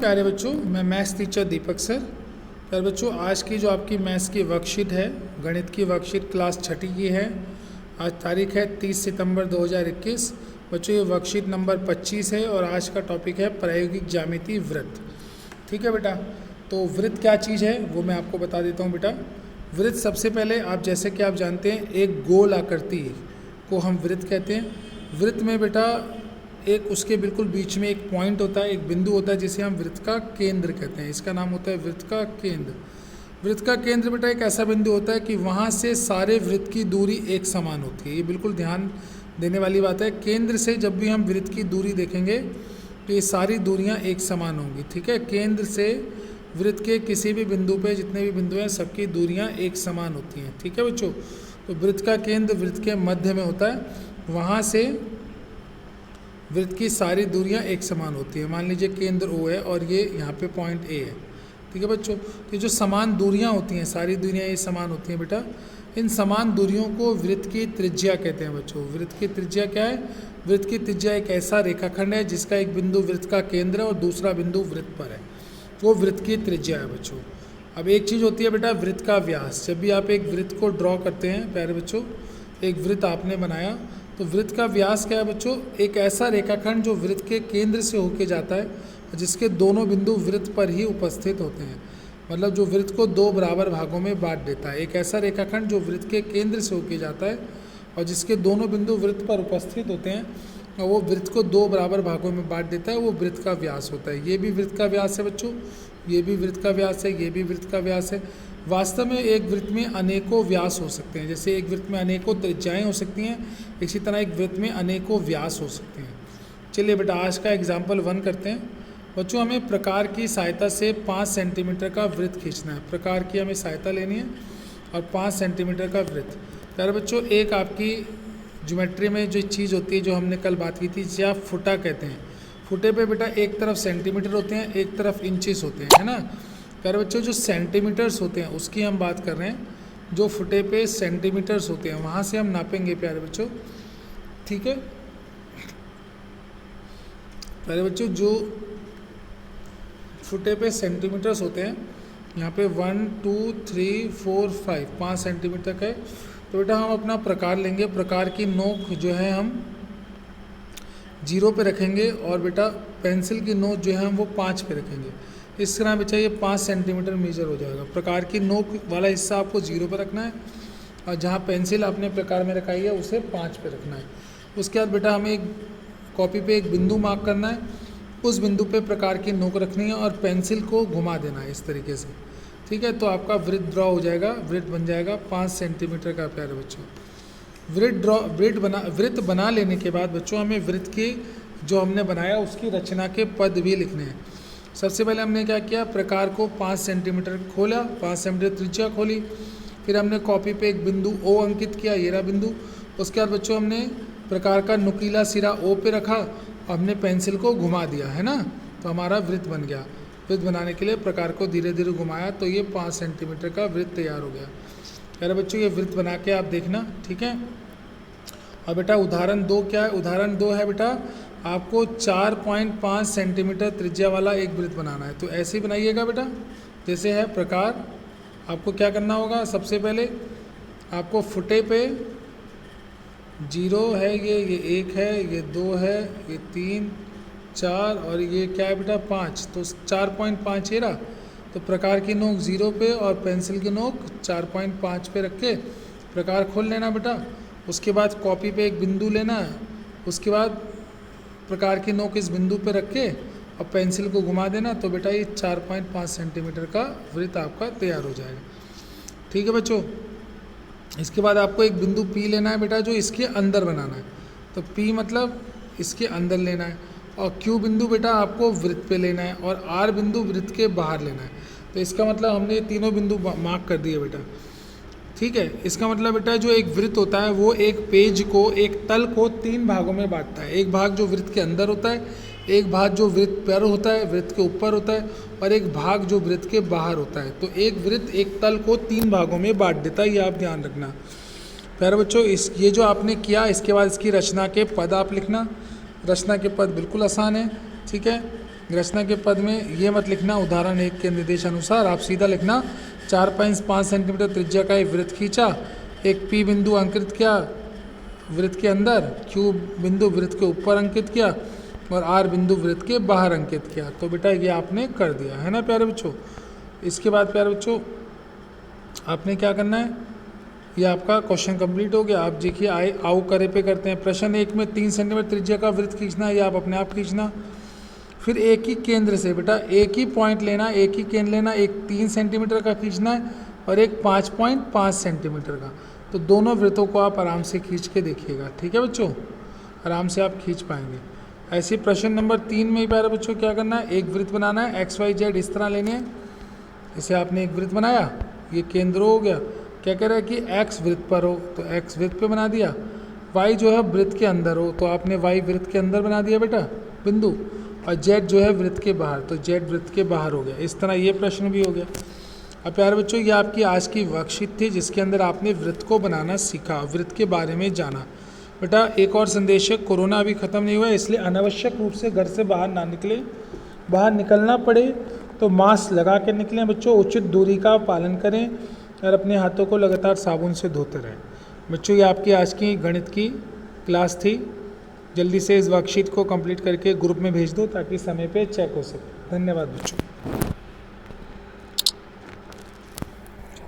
प्यारे बच्चों, मैं मैथ्स टीचर दीपक सर। प्यारे बच्चों, आज की जो आपकी मैथ्स की वर्कशीट है, गणित की वर्कशीट क्लास छठी की है। आज तारीख है 30 सितंबर 2021। बच्चों, ये वर्कशीट नंबर 25 है और आज का टॉपिक है प्रायोगिक ज्यामिति वृत्त। ठीक है बेटा, तो वृत्त क्या चीज़ है वो मैं आपको बता देता हूँ बेटा। वृत्त सबसे पहले आप जैसे कि आप जानते हैं, एक गोल आकृति को हम वृत्त कहते हैं। वृत्त में बेटा एक उसके बिल्कुल बीच में एक पॉइंट होता है, एक बिंदु होता है जिसे हम वृत्त का केंद्र कहते हैं। इसका नाम होता है वृत्त का केंद्र। वृत्त का केंद्र बेटा एक ऐसा बिंदु होता है कि वहाँ से सारे वृत्त की दूरी एक समान होती है। ये बिल्कुल ध्यान देने वाली बात है। केंद्र से जब भी हम वृत्त की दूरी देखेंगे तो ये सारी दूरियाँ एक समान होंगी। ठीक है, केंद्र से वृत्त के किसी भी बिंदु पे जितने भी बिंदु हैं सबकी दूरियाँ एक समान होती हैं। ठीक है बच्चों, तो वृत्त का केंद्र वृत्त के मध्य में होता है, वहाँ से वृत्त की सारी दूरियां एक समान होती है। मान लीजिए केंद्र O है और ये यहाँ पे पॉइंट A है। ठीक है बच्चों, तो जो समान दूरियां होती हैं, सारी दूरियां ये समान होती हैं बेटा। इन समान दूरियों को वृत्त की त्रिज्या कहते हैं बच्चों। वृत्त की त्रिज्या क्या है? वृत्त की त्रिज्या एक ऐसा रेखाखंड है जिसका एक बिंदु वृत्त का केंद्र है और दूसरा बिंदु वृत्त पर है, वो वृत्त की त्रिज्या है बच्चों। अब एक चीज़ होती है बेटा वृत्त का व्यास। जब भी आप एक वृत्त को ड्रॉ करते हैं प्यारे बच्चों, एक वृत्त आपने बनाया तो वृत्त का व्यास क्या है बच्चों? एक ऐसा रेखाखंड जो वृत्त के केंद्र से होके जाता है, जिसके दोनों बिंदु वृत्त पर ही उपस्थित होते हैं। मतलब जो वृत्त को दो बराबर भागों में बांट देता है। एक ऐसा रेखाखंड जो वृत्त के केंद्र से होके जाता है और जिसके दोनों बिंदु वृत्त पर उपस्थित होते हैं और वो वृत्त को दो बराबर भागों में बांट देता है, वो वृत्त का व्यास होता है। ये भी वृत्त का व्यास है बच्चों, ये भी वृत्त का व्यास है, ये भी वृत्त का व्यास है। वास्तव में एक वृत्त में अनेकों व्यास हो सकते हैं। जैसे एक वृत्त में अनेकों त्रिज्याएं हो सकती हैं, इसी तरह एक वृत्त में अनेकों व्यास हो सकते हैं। चलिए बेटा, आज का एग्जाम्पल 1 करते हैं। बच्चों, हमें प्रकार की सहायता से 5 सेंटीमीटर का वृत्त खींचना है। प्रकार की हमें सहायता लेनी है और 5 सेंटीमीटर का वृत्त। प्यारे बच्चों, एक आपकी ज्योमेट्री में जो चीज़ होती है, जो हमने कल बात की थी, जिसे आप फुटा कहते हैं। फुटे पे बेटा एक तरफ सेंटीमीटर होते हैं, एक तरफ इंचेस होते हैं, है ना। प्यारे बच्चों, जो सेंटीमीटर्स होते हैं उसकी हम बात कर रहे हैं। जो फुटे पे सेंटीमीटर्स होते हैं वहाँ से हम नापेंगे प्यारे बच्चों। ठीक है प्यारे बच्चों, जो फुटे पे सेंटीमीटर्स होते हैं, यहाँ पे 1 2 3 4 5 सेंटीमीटर तक है। तो बेटा हम अपना प्रकार लेंगे। प्रकार की नोक जो है हम 0 पे रखेंगे और बेटा पेंसिल की नोक जो है हम वो 5 पे रखेंगे। इस तरह बच्चा ये 5 सेंटीमीटर मेजर हो जाएगा। प्रकार की नोक वाला हिस्सा आपको 0 पर रखना है और जहाँ पेंसिल आपने प्रकार में रखाई है उसे 5 पे रखना है। उसके बाद बेटा हमें एक कॉपी पे एक बिंदु मार्क करना है, उस बिंदु पे प्रकार की नोक रखनी है और पेंसिल को घुमा देना है इस तरीके से। ठीक है, तो आपका वृत्त ड्रॉ हो जाएगा, वृत्त बन जाएगा 5 सेंटीमीटर का। प्यारे बच्चों, वृत्त बना लेने के बाद बच्चों हमें वृत्त की जो हमने बनाया उसकी रचना के पद भी लिखने हैं। सबसे पहले हमने क्या किया, प्रकार को 5 सेंटीमीटर खोला, 5 सेंटीमीटर त्रिज्या खोली। फिर हमने कॉपी पे एक बिंदु O अंकित किया, ये रहा बिंदु। उसके बाद बच्चों हमने प्रकार का नुकीला सिरा O पे रखा और हमने पेंसिल को घुमा दिया, है ना। तो हमारा वृत्त बन गया। वृत्त बनाने के लिए प्रकार को धीरे धीरे घुमाया तो ये 5 सेंटीमीटर का वृत्त तैयार हो गया। अरे बच्चों, ये वृत्त बना के आप देखना। ठीक है, और बेटा उदाहरण 2 क्या है? उदाहरण 2 है बेटा, आपको 4.5 सेंटीमीटर त्रिज्या वाला एक वृत्त बनाना है। तो ऐसे ही बनाइएगा बेटा जैसे है प्रकार। आपको क्या करना होगा, सबसे पहले आपको फुटे पे 0 है, ये 1 है, ये 2 है, ये 3 4 और ये क्या है बेटा 5। तो 4.5 ये रहा। तो प्रकार की नोक 0 पे और पेंसिल की नोक 4.5 पे रख के प्रकार खोल लेना बेटा। उसके बाद कॉपी पे एक बिंदु लेना है, उसके बाद प्रकार की नोक इस बिंदु पे रख के और पेंसिल को घुमा देना। तो बेटा ये 4.5 सेंटीमीटर का वृत्त आपका तैयार हो जाएगा। ठीक है बच्चों, इसके बाद आपको एक बिंदु P लेना है बेटा, जो इसके अंदर बनाना है। तो P मतलब इसके अंदर लेना है और Q बिंदु बेटा आपको वृत्त पे लेना है और R बिंदु वृत्त के बाहर लेना है। तो इसका मतलब हमने ये तीनों बिंदु मार्क कर दिए बेटा। ठीक है, इसका मतलब बेटा जो एक वृत्त होता है वो एक पेज को, एक तल को 3 भागों में बांटता है। एक भाग जो वृत्त के अंदर होता है, एक भाग जो वृत्त पर होता है, वृत्त के ऊपर होता है, और एक भाग जो वृत्त के बाहर होता है। तो एक वृत्त एक तल को 3 भागों में बांट देता है, ये आप ध्यान रखना। प्यारे बच्चों, ये जो आपने किया, इसके बाद इसकी रचना के पद आप लिखना। रचना के पद बिल्कुल आसान है। ठीक है, रचना के पद में ये मत लिखना उदाहरण 1 के निर्देशानुसार, आप सीधा लिखना 4.5 सेंटीमीटर त्रिज्या का एक वृत्त खींचा, एक पी बिंदु अंकित किया वृत्त के अंदर, क्यू बिंदु वृत्त के ऊपर अंकित किया और आर बिंदु वृत्त के बाहर अंकित किया। तो बेटा ये आपने कर दिया है ना प्यारे बच्चों। इसके बाद प्यारे बच्चों आपने क्या करना है, ये आपका क्वेश्चन कंप्लीट हो गया। आप देखिए आओ करे पे करते हैं। प्रश्न 1 में 3 सेंटीमीटर त्रिज्या का वृत्त खींचना है, ये आप अपने आप खींचना। फिर एक ही केंद्र से बेटा एक ही पॉइंट लेना, एक ही केंद्र लेना, एक 3 सेंटीमीटर का खींचना है और एक 5.5 सेंटीमीटर का। तो दोनों वृत्तों को आप आराम से खींच के देखिएगा, ठीक है बच्चों, आराम से आप खींच पाएंगे। ऐसे प्रश्न नंबर 3 में प्यारे बच्चों क्या करना है, एक वृत्त बनाना है, XYZ इस तरह लेने हैं। जैसे आपने एक वृत्त बनाया, ये केंद्र हो गया, क्या कह रहा है कि X वृत्त पर हो तो X वृत्त पे बना दिया, Y जो है वृत्त के अंदर हो तो आपने Y वृत्त के अंदर बना दिया बेटा बिंदु, और Z जो है वृत्त के बाहर तो Z वृत्त के बाहर हो गया। इस तरह ये प्रश्न भी हो गया। अब प्यारे बच्चों ये आपकी आज की वर्कशीट थी जिसके अंदर आपने वृत्त को बनाना सीखा, वृत्त के बारे में जाना। बेटा एक और संदेश है, कोरोना अभी ख़त्म नहीं हुआ है इसलिए अनावश्यक रूप से घर से बाहर ना निकलें, बाहर निकलना पड़े तो मास्क लगा के निकलें बच्चों, उचित दूरी का पालन करें और अपने हाथों को लगातार साबुन से धोते रहें। बच्चों ये आपकी आज की गणित की क्लास थी, जल्दी से इस वर्कशीट को कंप्लीट करके ग्रुप में भेज दो ताकि समय पे चेक हो सके। धन्यवाद बच्चों।